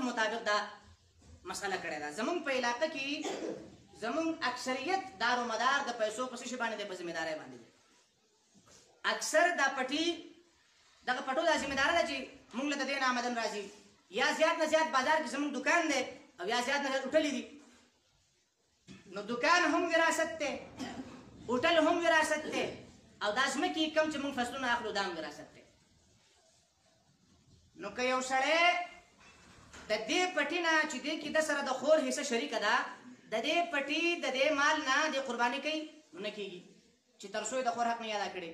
مطابق دا مسله کړې ده. زمونږ په علاقه کې زمونږ اکثریت دار و مدار د پیسو په څه باندې دی؟ په ذمہدارۍ باندې دی. اکثر دا پټي دغه پټو دا ذمہداره ده چې موږ له دې نه آمدن راځي، یا زیات نه زیات بازار کې زمونږ دکان دی او یا زیات نه زیات هوټلې دي. نو دکان هم وراثت دی، هوټل هم وراثت دی، او دا ځمکې کم چې موږ فصلونه اخلو دا هم وراثت دی. نو که یو سړی د دې پټي نه چې دې کې د سره د خور حصه شریکه ده، د دې پټي د دې مال نه د قرباني کوي، نو نه کېږي چې تر څو یې د خور حق نه ادا کړي.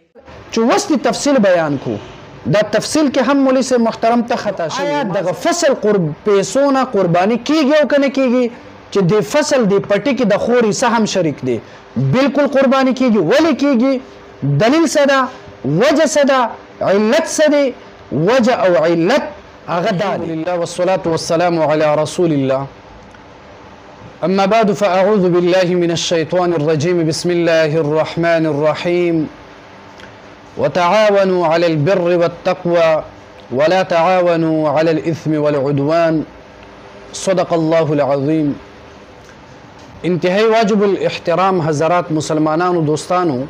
چې اوس دې تفصیل بیان کو، دا تفصیل کې هم مولوي صاحب محترم ته خطا شوی. دغه فصل پیسو نه قرباني کېږي او که نه کېږي؟ چې د فصل د پټي کې د خور حصه هم شریک دی، بالکل قرباني کېږي. ولې کېږي؟ دلیل څه ده؟ وجه څه ده؟ علت څه دی؟ وجه او علت هغه دا دی. الحمدلله والصلاة والسلام على رسول الله. أما بعد فأعوذ بالله من الشيطان الرجيم. بسم الله الرحمن الرحيم. وتعاونوا على البر والتقوى ولا تعاونوا على الإثم والعدوان. صدق الله العظيم. انتهائی واجب الاحترام حضرات مسلمانان و دوستانو،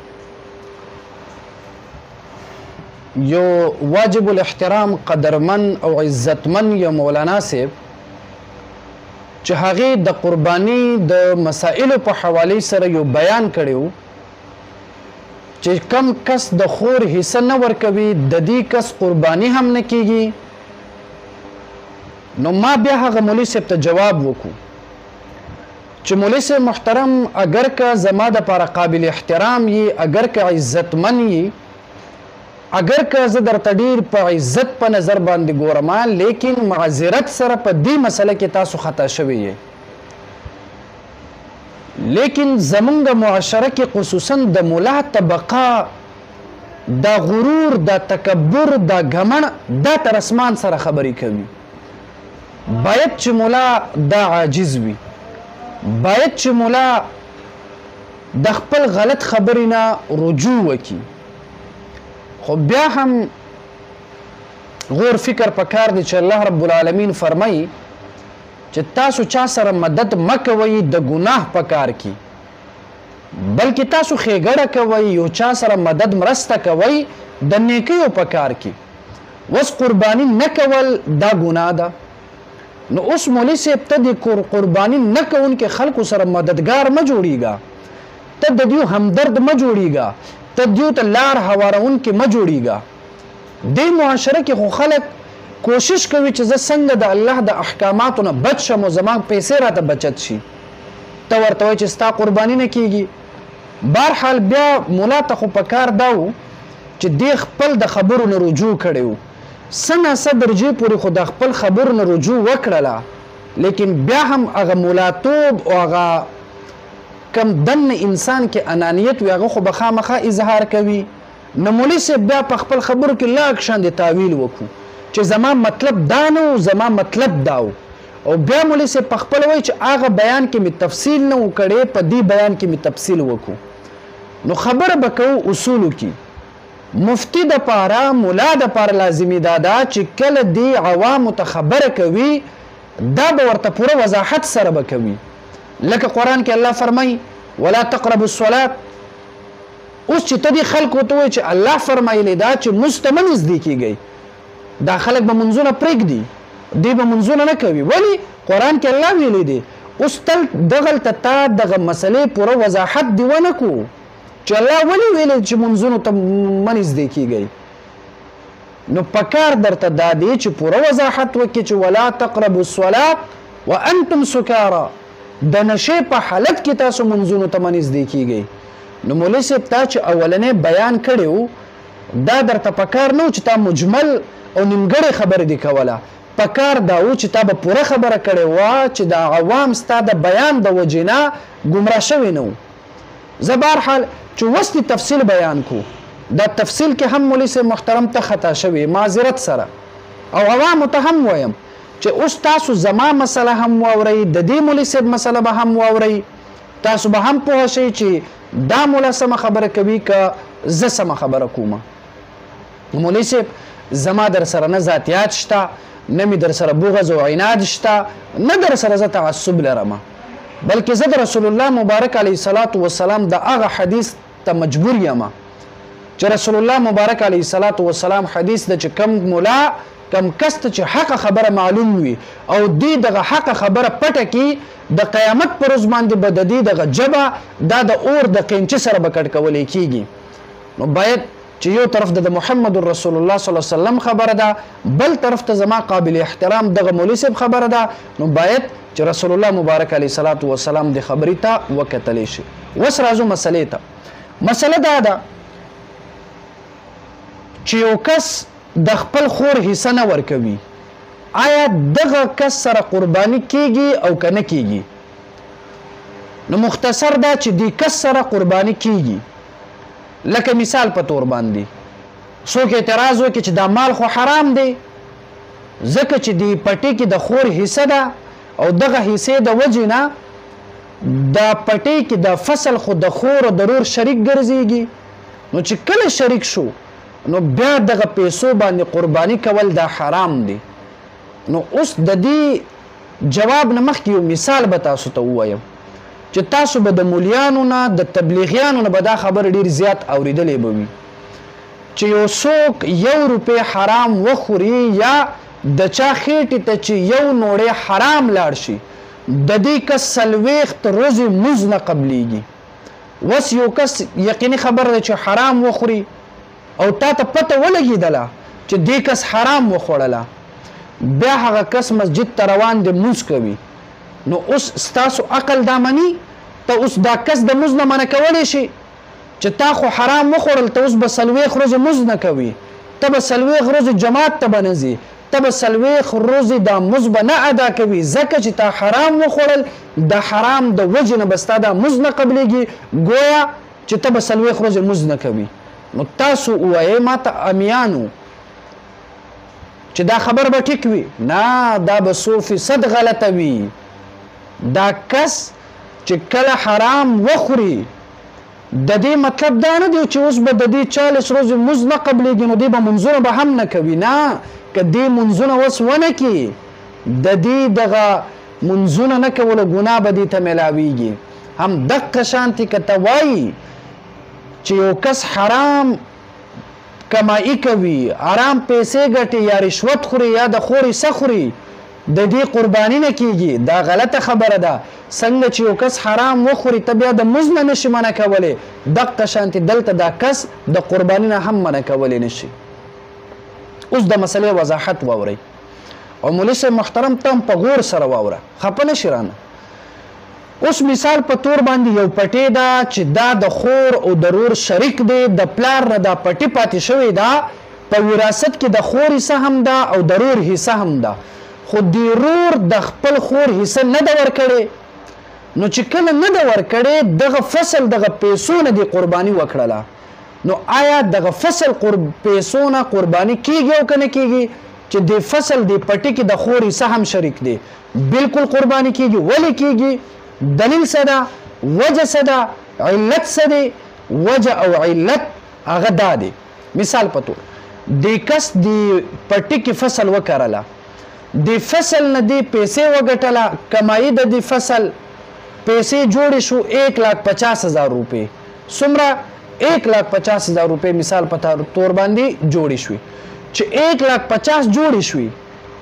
یو واجب الاحترام قدرمن او عزتمن یو مولانا صاحب چې هغې د قرباني د مسائلو په حوالې سره یو بیان کړی و چې کم کس د خور حصه نه ورکوي د دې کس قرباني هم نه کیږي. نو ما بیا هغه مولوي صاحب ته جواب وکړو چې مولوي صاحب محترم، اگر که زما دپاره قابل احترام یي، اگر که عزتمن یي، اگر که زه درته ډېر په عزت په نظر باندې ګورم، لیکن معذرت سره په دې مسله کې تاسو خطا شوي یې. لیکن زمونږ معاشره کې خصوصا د ملا طبقه دا غرور، دا تکبر، دا ګمن، دا تر اسمان سره خبرې کوي. باید چې ملا دا عاجز وي، باید چې ملا د خپل غلط خبرې نه رجوع وکړي. خو بیا هم غور فکر پکار دی چې الله رب العالمین فرمایي چې تاسو چا سره مدد مه کوئ د ګناه په کار کې، بلکې تاسو ښېګړه کوئ، یو چا سره مدد مرسته کوئ د نیکیو په کار کې. اوس قرباني نه کول دا ګناه ده. نو اوس مولوي صاحب ته د قرباني نه کوونکي خلکو سره مددګار مه جوړېږه، ته د دیو همدرد مه جوړېږه، ته دیو ته لار هوارونکي مه جوړېږه. دې معاشره کې خو خلک کوشش کوي چې زه څنګه د الله د احکاماتو نه بچ شم او زما پیسې راته بچت شي. ته ورته وایي چې ستا قرباني نه کېږي. بهرحال بیا ملا ته خو په کار دا و چې دې خپل د خبرو نه رجوع کړی و، څه ناڅه درجې پورې خو د خپل خبرو نه رجوع وکړله، لیکن بیا هم هغه ملاتوب او هغه کم دن انسان کې انانیت وي هغه خو به خامخا اظهار کوي. نو مولوي صاحب بیا په خپل خبرو کې لاک شاندې تاویل وکړو چې زما مطلب دا نه و، زما مطلب دا و. او بیا مولوي صاحب په خپله وایي چې هغه بیان کې مې تفصیل نه و کړی، په دې بیان کې مې تفصیل وکړو. نو خبره به کوو اصولو کې. مفتی د پاره، ملا د پاره لازمي دا ده چې کله دې عوامو ته خبره کوي دا به ورته پوره وضاحت سره به کوي. لکه قرآن کې الله فرمایي ولا تقربوا الصلاة. اوس چې ته دې خلکو ته وایي چې الله فرمایلی دا چې مونځ ته مه نږدې کېږئ، دا خلک به منځونه پرېږدي، دوی به منځونه نه کوي. ولې؟ قرآن کې الله ویلی دی. اوس تل دغلته تا دغه مسلې پوره وضاحت دې ونه کړو چې الله ولې ویلی چې منځونو ته مه نږدې کېږئ. نو پکار درته دا دی چې پوره وضاحت وکړي چې ولا تقربوا الصلاة وانتم سکارا، د نشې په حالت کې تاسو منځونو ته مه نږدې کېږئ. نو مولوي صاحب تا چې اولنی بیان کړی و دا درته پکار نه و چې تا مجمل او نیمګړې خبرې دې کوله، پکار دا و چې تا به پوره خبره کړې وه چې د عوام ستا د بیان د وجې نه ګمراه شوي نه و. زه بهرحال چې اوس دې تفصیل بیان کو، دا تفصیل کې هم مولوي صاحب محترم ته خطا شوي معذرت سره، او عوامو ته هم وایم چې اوس تاسو زما مسله هم واورئ، د دې مولوي صاحب مسله به هم واورئ، تاسو به هم پوه شئ چې دا مولا سمه خبره کوي که زه سمه خبره کومه. مولوي صاحب زما در سره نه ذاتیات شته نه مې در سره بغض او عناد شته نه در سره زه تعصب لرم بلکې زه د رسول الله مبارک علیه الصلاة والسلام د هغه حدیث ته مجبور یم چې رسول الله مبارک علیه الصلاة والسلام حدیث د چې کم مولا کم کس ته چې حق خبره معلوم وي او دی دغه حق خبره پټه کی د قیامت پر ورځ باندې به د دې دغه ژبه دا د اور د قینچې سره به کټ کولی کیږي نو باید چې یو طرف د محمد رسول الله صلی الله علیه وسلم خبره ده بل طرف ته زما قابل احترام دغه مولوی صاحب خبره ده نو باید چې رسول الله مبارک علیه الصلاة والسلام د خبرې ته وکتلی شي اوس راځو مسلې ته مسله دا ده چې یو کس د خپل خور حصه نه ورکوي آیا دغه کس سره قرباني کیږي او که نه کیږي نو مختصر دا چې دی کس سره قرباني کیږي لکه مثال په تور باندې څوک اعتراض وکړي چې دا مال خو حرام دی ځکه چې دی پټي کې د خور حصه ده او دغه حصې د وجې نه دا پټي کې د فصل خو د خور او ضرور شریک ګرځېږي نو چې کله شریک شو نو بیا دغه پیسو باندې قرباني کول دا حرام دی نو اوس د دې جواب نه مخکې یو مثال به تاسو ته ووایم چې تاسو به د مولیانو نه د تبلیغیانو نه به دا خبر ډیر زیات اوریدلی به وي چې یو څوک 1 روپۍ حرام وخوري یا د چا خېټې ته چې 1 نوړی حرام لاړ شي د دې کس 40 ورځې مونځ نه قبلیږي اوس یو کس یقیني خبر ده چې حرام وخوري او تا ته پته ولګېدله چې دې کس حرام وخوړله بیا هغه کس مسجد ته روان دی مونځ کوي نو اوس ستاسو عقل دا مني ته اوس دا کس د مونځ نه منع کولی شي چې تا خو حرام وخوړل ته اوس به 40 ورځې مونځ نه کوي ته به 40 ورځې جماعت ته به نه ځي ته به 40 ورځې دا مونځ به نه ادا کوي ځکه چې تا حرام وخوړل د حرام د وجې نه به ستا دا مونځ نه قبلیږي ګویا چې ته به 40 ورځې مونځ نه کوي نو تاسو ووایئ ما ته امیانو چې دا خبر به ټیک وي نه دا به 100% غلطه وي دا کس چې کله حرام وخوري د دې مطلب دا نه دی چې اوس به د دې 40 ورځې مونځ نه قبلیږي نو دی به منځونه به هم نه کوي نه که دې منځونه اوس ونه کړي د دې دغه منځونه نه کولو ګناه به دې ته میلاویږي هم دقه شانتې که ته وایي چې یو کس حرام کمائی کوي حرام پیسې ګټي یا رشوت خوري یا د خور حصه خوري د دې قرباني نه کیږي دا غلطه خبره ده څنګه چې یو کس حرام وخوري ته بیا د مونځ نه نشي منع کولی دقه شانتې دلته دا کس د قرباني نه هم منع کولی نشي اوس د مسلې وضاحت واورئ او مولوي صاحب محترم ته هم په غور سره واوره خفه نشي رانه اوس مثال په تور باندې یو پټی ده چې دا د خور او ضرور شریک دی د پلار نه دا پټی پاتې شوی ده په وراثت کې د خور حصه هم ده او ضرور حصه هم ده خو ضرور د خپل خور حصه نه ده ورکړې نو چې کله نه ده ورکړې دغه فصل دغه پیسو نه دی قرباني وکړله نو آیا دغه فصل پیسو نه قرباني کیږي او که نه کیږي چې د فصل د پټی کې د خور حصه هم شریک دی بالکل قرباني کیږي ولې کیږي دلیل څه ده وجه څه ده علت څه دی وجه او علت هغه دا دی مثال په تور د کس د پټی کې فصل وکرله د فصل نه دی پیسې وګټله کمایي د دې فصل پیسې جوړې شو 1,50,000 روپۍ څومره 1,50,000 روپۍ مثال په تور باندې جوړې شوې چې 1,50,000 جوړې شوې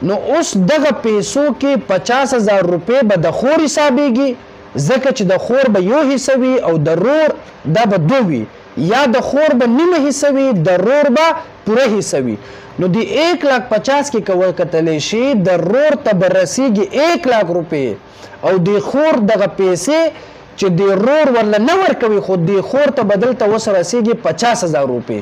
نو اوس دغه پیسو کې 50,000 روپۍ به د خور حسابېږي ځکه چې د خور به یو حصه وي او د رور دا به 2 وي یا د خور به نیمه حصه وي د رور به پوره حصه وي نو د 1,50,000 کې که وکتلی شي د رور ته به رسیږي 1,00,000 روپۍ او د خور دغه پیسې چې د رور ورله نه ورکوي خو د خور ته به دلته اوس رسیږي 50,000 روپۍ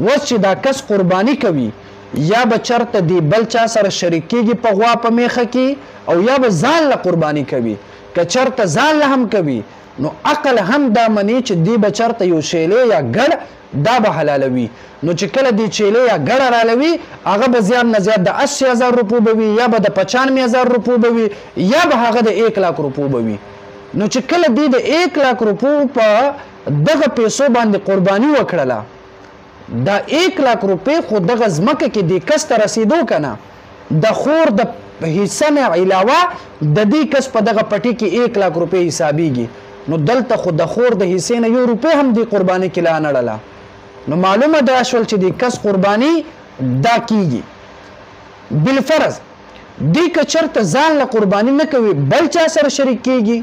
اوس چې دا کس قرباني کوي یا به چرته دی بل چا سره شریک کیږي په غوا په میخه کې او یا به ځان له قرباني کوي که چرته ځان له هم کوي نو عقل هم دا مني چې دی به چرته یو شیلې یا ګډ دا به حلالوي نو چې کله دی چیلې یا ګډ حلالوي هغه به زیات نه زیات د 80,000 روپۍ به وي یا به د 95,000 روپۍ به وي یا به هغه د 1,00,000 روپۍ به وي نو چې کله دی د 1,00,000 روپۍ په دغه پیسو باندې قرباني وکړله دا 1 लाख روپۍ خو دغه ځمکه کې دې کس ته رسېدو که نه د خور د حصه نه علاوه د دې کس په دغه پټي کې 1 लाख روپۍ حسابېږي نو دلته خو د خور د حصې نه 1 روپۍ هم دې قرباني کې لا نړله نو معلومه دا شول چې د کس قرباني دا کیږي بالفرض دی که چرته ځان له قرباني نه کوي بل چا سره شریک کیږي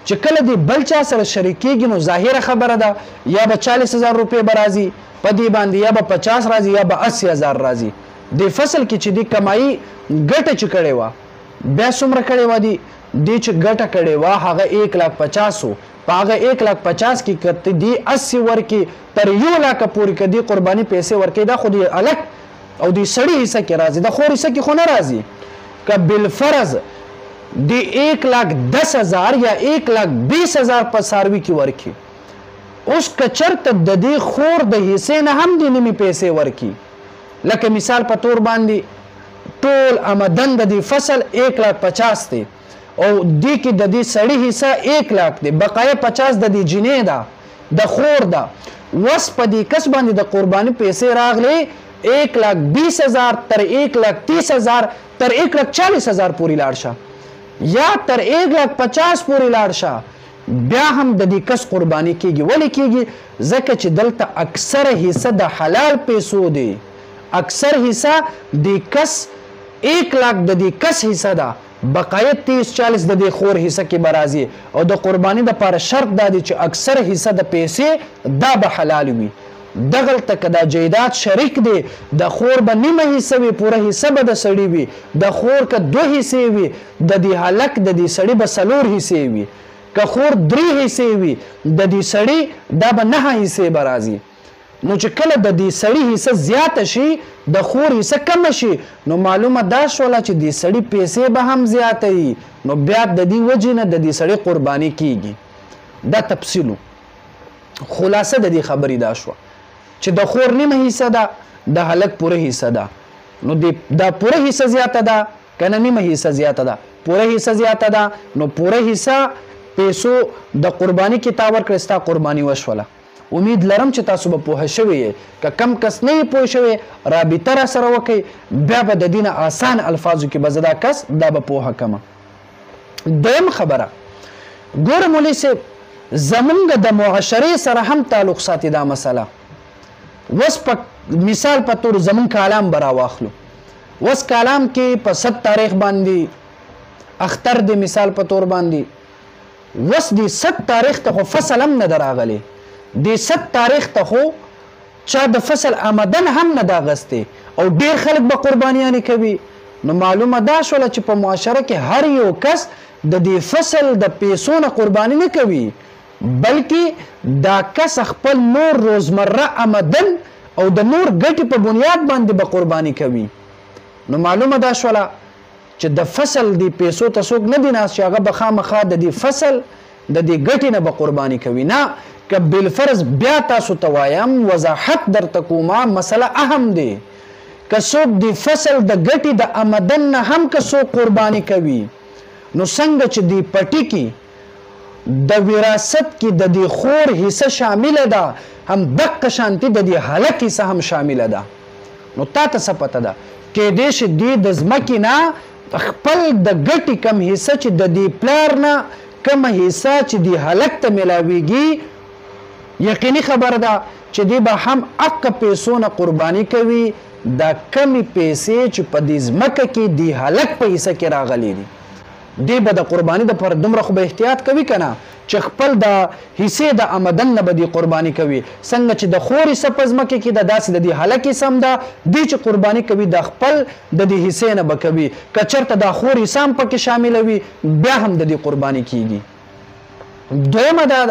چې کله دی بل چا سره شریک کیږي نو ظاهره خبره ده یا به 40,000 روپۍ به راځي په دې باندې یا به 50 راځي یا به 80,000 راځي د فصل کې چې دی کمایي ګټه چې کړې وه بیا څومره کړې وه دی چې ګټه کړې وه هغه 1,50,000 په هغه 1,50,000 کې که دی 80 ورکړي تر 1 लाख پورې که دی قرباني پیسې ورکړي دا خو دی الګ او دی سړي حصه کې راځي د خور حصه کې خو نه راځي که بالفرض دی 1,10,000 یا 1,20,000 په څاروي کې ورکړي اوس که چرته د دې خور د حصې نه هم دی نیمې پیسې ورکړي لکه مثال په طور باندې ټول آمدن د دې فصل 1,50,000 دی او دی کې د دې سړي حصه 1 लाख دی بقایه 50 د دې جنې ده د خور ده وس په دې کس باندې د قرباني پیسې راغلي 1,20,000 تر 1,30,000 تر 1,40,000 پورې لاړ شه یا تر 1,50,000 پورې لاړ شه بیا هم د دې کس قرباني کیږي ولې کیږي ځکه چې دلته اکثره حصه د حلال پیسو دی اکثر حصہ دی کس 1 लाख د دې کس حصہ ده بقایه 30-40 د دې خور حصہ کې برازي او د قرباني د پر شرط دا دی چې اکثر حصہ د پیسې دا به حلال وي دغل تک دا جیدات شریک دی د خور به نیمه حصہ وي پوره حصہ به د سړی وي د خور که 2 حصے وي د دې هلک د دې سړی به 4 حصے وي که خور 3 حصے وي د دې سړی دا به 9 حصے برازي نو چې کله د دې سړي حصه زیاته شي د خور حصه کم شي نو معلومه دا شوله چې د سړي پیسې به هم زیاته وي نو بیا د دې وجې نه د دې سړي قرباني کیږي دا تفصیلو خلاصه د دې خبرې دا شوه چې د خور نیمه حصه ده د هلک پوره حصه ده نو دا پوره حصه زیاته ده که نه نیمه حصه زیاته ده پوره حصه زیاته ده نو پوره حصه پیسو د قرباني کې تا ورکړې ستا قرباني وشوله امید لرم چې تاسو به پوه شوي یې که کم کس نه یې پوه شوی رابطه را سره وکئ بیا به د دې نه آسان الفاظو کې به زه دا کس دا به پوهه کمه دویم خبره ګوره مولوي صاحب زمونږ د معاشرې سره هم تعلق ساتي دا مسله اوس په مثال په طور زمونږ کالام به راواخلو اوس کالام کې په 7 تاریخ باندې اختر د مثال په طور باندې اوس د 7 تاریخ ته خو فصل هم نه دراغلی د 7 تاریخ ته خو چا د فصل آمدن هم نه دا غستی او ډیر خلک به قربانیانې کوي نو معلومه دا شوله چې په معاشره کې هر یو کس د دې فصل د پیسو نه قرباني نه کوي بلکې دا کس خپل نور روزمره آمدن او د نور ګټې په بنیاد باندې به قرباني کوي نو معلومه دا شوله چې د فصل د پیسو ته څوک نه دی ناست چې هغه به خامخا د دې فصل د دې ګټې نه به قرباني کوي نه که بالفرض بیا تاسو ته وایم وضاحت درته کومه مسله اهم دی که څوک د فصل د ګټې د آمدن نه هم که څوک قرباني کوي نو څنګه چې د پټي کې د وراثت کې د دې خور حصه شامله ده هم دقه شانتي د دې هلک حصه هم شامله ده نو تا ته څه پته ده کیدای شي دې د ځمکې نه خپل د ګټې کم حصه چې د دې پلار نه کمه حصه چې د هلک ته میلاویږي یقیني خبره ده چې دی به هم حق پیسو نه قرباني کوي دا کمی پیسې چې په دې ځمکه کې د هلک په حصه کې راغلي دي دی به د قرباني د پر دومره خو به احتیاط کوي که نه چې خپل د حصې د آمدن نه به دې قرباني کوي څنګه چې د خور حصه په ځمکه کې د داسې د دې هلک حصه هم ده دی چې قرباني کوي د خپل د دې حصې نه به کوي که چېرته د خور حصه هم پکې شامله وي بیا هم د دې قرباني کیږي دویمه دا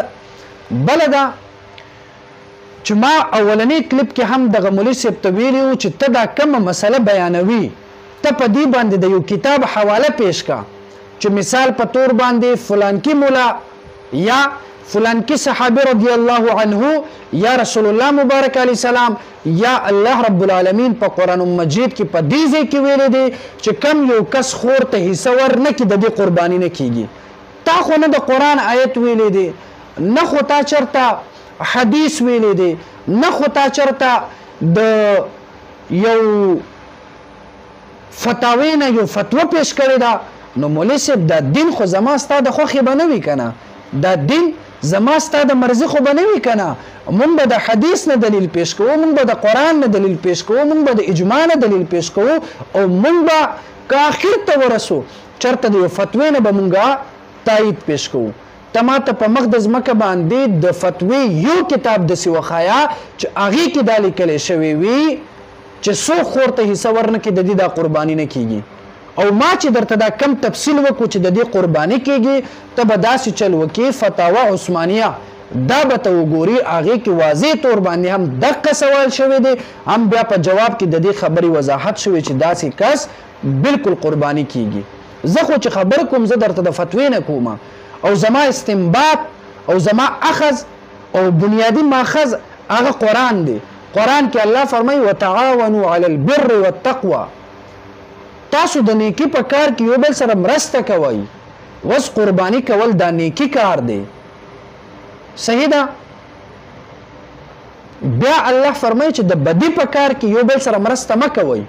بله ده چې ما اولنی کلیپ کې هم دغه مولوي صاحب ته ویلي وو چې ته دا کومه مسله بیانوي ته په دې باندې د یو کتاب حواله پیش کا چې مثال په طور باندې فلانکی مولا یا فلانکی صحابي رضی الله عنه یا رسول الله مبارک علیه السلام یا الله رب العالمین په قرآن مجید کې په دې ځای کې ویلي دی چې کم یو کس خور ته حصه ورنکړي د دې قرباني نه کیږي تا خو نه د قرآن آیت ویلی دی نه خو تا چرته حدیث ویلی دی نه خو تا چرته د یو فتاوی نه یو فتوا پیش کړې ده نو مولوي صاحب دا دین خو زما ستا د خوښې به نه وي که نه دا دین زما ستا د مرضي خو به نه وي که نه مونږ به د حدیث نه دلیل پیش کوو مونږ به د قرآن نه دلیل پیش کوو مونږ به د اجماع نه دلیل پیش کوو او مونږ به که آخر ته ورسو چرته د یو فتوی نه به مونږ تایید پیش کوو ته ما ته په مخ د ځمکه باندې د فتوی یو کتاب داسې وښایه چې هغې کې دا لیکلی شوی وي چې څوک خور ته حصه ورنه کړي د دې دا قرباني نه کیږي او ما چې درته دا کم تفصیل وکړو چې د دې قرباني کیږي ته به داسې چل وکړي فتاوا عثمانیه دا به ته وګوري هغې کې واضح طور باندې هم دقه سوال شوی دی هم بیا په جواب کې د دې خبرې وضاحت شوی چې داسې کس بالکل قرباني کیږي زه خو چې خبر کوم زه درته د فتوی نه کوم او زما استنباط او زما اخذ او بنیادی ماخذ هغه قرآن دی قرآن کې الله فرمایي وتعاونوا علی البر والتقوى تاسو د نیکی په کار کې یو بل سره مرسته کوئ وس قرباني کول دا نیکی کار دی صحیح ده بیا الله فرمایي چې د بدی په کار کې یو بل سره مرسته مه کوئ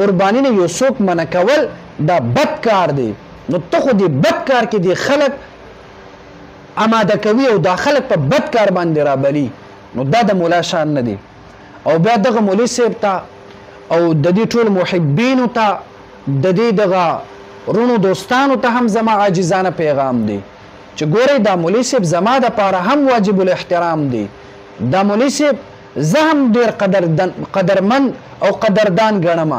قرباني نه یو څوک منع کول دا بد کار دی نو ته خو دې بد کار کې دې خلک اماده کوي او دا خلک په بد کار باندې رابلي نو دا د مولا شان نه دی او بیا دغه مولوي صاحب ته او د دې ټول محبینو ته د دې دغه رونو دوستانو ته هم زما عاجزانه پیغام دی چې ګورئ دا مولوي صاحب زما دپاره هم واجب الاحترام دی دا مولوي صاحب زه هم ډېر قدرمند او قدردان ګڼم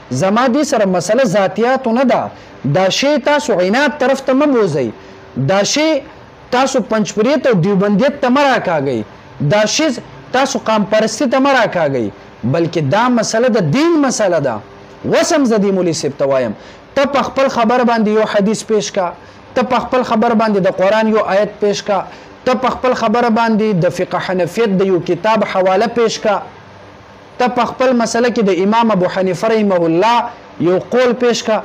زما دې سره مسله ذاتیاتو نه ده دا شی تاسو عناد طرف ته مه بوځئ دا شی تاسو پنجپریت او دیوبندیت ته مه راکاږئ دا شی تاسو قام پرستی ته مه راکاږئ بلکې دا مسله د دین مسله ده وسم زه دې مولوي صاحب ته وایم ته په خپل خبر باندې یو حدیث پیش کا ته په خپل خبر باندې د قرآن یو آیت پیش کا ته په خپل خبر باندې د فقه حنفیت د یو کتاب حواله پیش کا ته په خپل مسله کې د امام ابو حنیفه رحمه الله یو قول پیش کا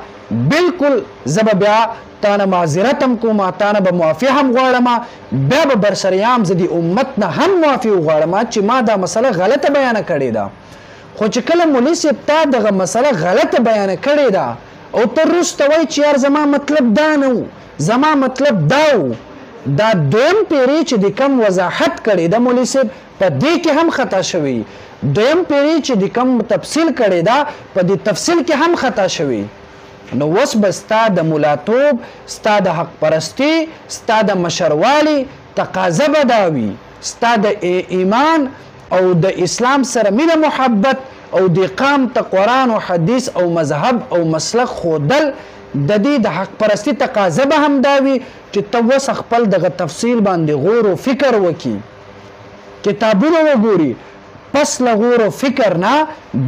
بالکل زه به بیا تانه معذرت هم کوم تانه به معافي هم غواړم بیا به برسریام زه د امت نه هم معافي وغواړم چې ما دا مسله غلطه بیانه کړې ده خو چې کله مولوي صاحب تا دغه مسله غلطه بیانه کړې ده او ته وروسته وایي چې یار زما مطلب دا نه و زما مطلب دا و دا دویم پیرې چې د کم وضاحت کړې ده مولوي صاحب په دې کې هم خطا شوی دویم پیرې چې د کم تفصیل کړې ده په دې تفصیل کې هم خطا شوی نو اوس به ستا د ملاتوب ستا د حق پرستی ستا د مشروالي تقاضه به دا وي ستا د ایمان او د اسلام سره مینه محبت او د قام ته قرآن او حدیث او مذهب او مسلک ښودل د دې د حق پرستی تقاضه به هم دا وي چې ته اوس خپل دغه تفصیل باندې غور او فکر وکړي کتابونه وګوري پس له غور او فکر نه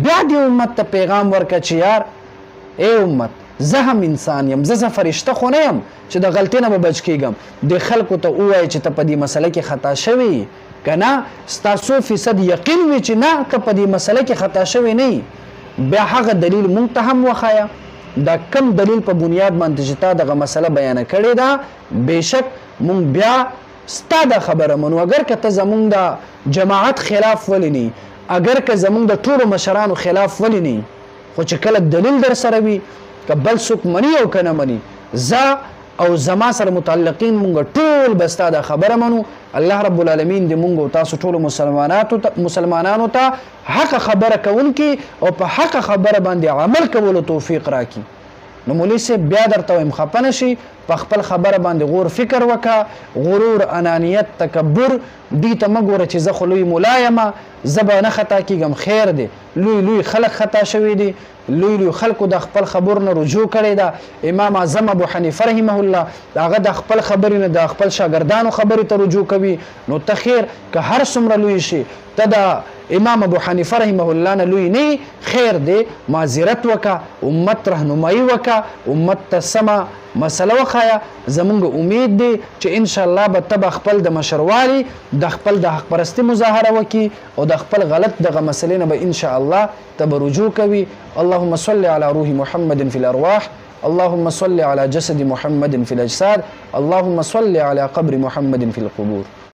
بیا د امت ته پیغام ورکړه چې یار ای امت زه هم انسان یم زه فرشته خو نه یم چې د غلطۍ نه به بچ کېږم د خلکو ته ووایې چې ته په دې مسله کې خطا شوی که نه ستا 100% یقین وي چې نه که په دې مسله کې خطا شوی نه بیا هغه دلیل مونږ ته هم وښایه دا کم دلیل په بنیاد باندې چې تا دغه مسله بیانه کړې ده بېشک مونږ بیا ستا دا خبره منو اگر که ته زمونږ د جماعت خلاف ولې نه اگر که زمونږ د ټولو مشرانو خلاف ولې نه خو چې کله دلیل در سره وي که بل څوک مني او که نه مني زه او زما سره متعلقین مونږ ټول به ستا دا خبره منو الله رب العالمین دې مونږ او تاسو ټولو مسلمانانو ته حق خبره کوونکي او په حق خبره باندې عمل کولو توفیق راکړي نو مولوي صاحب بیا درته وایم خفه نه شي په خپل خبره باندې غور فکر وکړه غرور انانیت تکبر دې ته مه ګوره چې زه خو لوی ملا یمه زه به نه خطا کېږم خیر دی لوی خلک خطا شوي دي لوی خلکو د خپل خبر نه رجوع کړی ده امام اعظم ابو حنیفه رحمه الله هغه د خپل خبرې نه د خپل شاګردانو خبرې ته رجوع کوي نو ته خیر که هر څومره لوی شي ته د امام ابو حنیفه رحمه الله نه لوی نه خیر دی معذرت وکړه امت رهنمایي وکړه امت ته سمه مسله وښایه زمونږ امید دی چې انشاءالله به ته به خپل د مشروالي د خپل د حق پرستي مظاهره وکړي او د خپل غلط دغه مسلې نه به انشاءالله ته به رجوع کوي اللهم صل على روح محمد في الأرواح اللهم صل على جسد محمد في الأجساد اللهم صل على قبر محمد في القبور